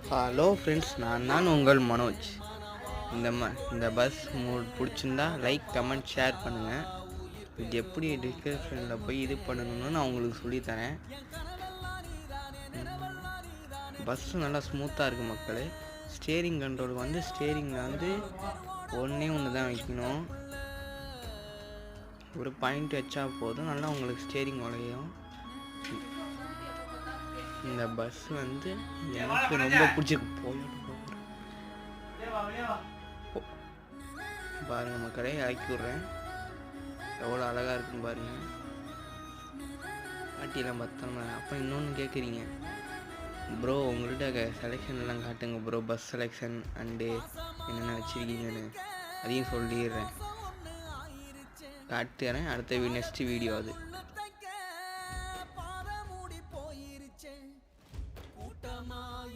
Hello friends, நான் தான் உங்கள் மனோஜ். இந்த பஸ் பிடிச்சிருந்தா லைக், கமெண்ட், ஷேர் பண்ணுங்கள். இது எப்படி டிஸ்கிரிப்ஷனில் போய் இது பண்ணணும்னு நான் உங்களுக்கு சொல்லித்தரேன். பஸ்ஸு நல்லா ஸ்மூத்தாக இருக்குது மக்களே. ஸ்டேரிங் கண்ட்ரோல் வந்து ஸ்டேரிங்கில் வந்து ஒன்று தான் வைக்கணும். ஒரு பாயிண்ட் வச்சா போதும், நல்லா உங்களுக்கு ஸ்டேரிங் வளையும். இந்த பஸ் வந்து எனக்கு ரொம்ப பிடிச்சிருக்கு. பாருங்கள் மக்களே, இறக்கி விட்றேன். எவ்வளோ அழகாக இருக்குன்னு பாருங்கள். பாட்டியெல்லாம் பத்திரமா. அப்போ இன்னொன்று கேட்குறீங்க, ப்ரோ உங்கள்கிட்ட செலெக்ஷன்லாம் காட்டுங்க ப்ரோ, பஸ் செலெக்ஷன் அண்டு என்னென்ன வச்சுருக்கீங்கன்னு. அதையும் சொல்லிடுறேன், காட்டுறேன். அடுத்த நெக்ஸ்ட் வீடியோ அது.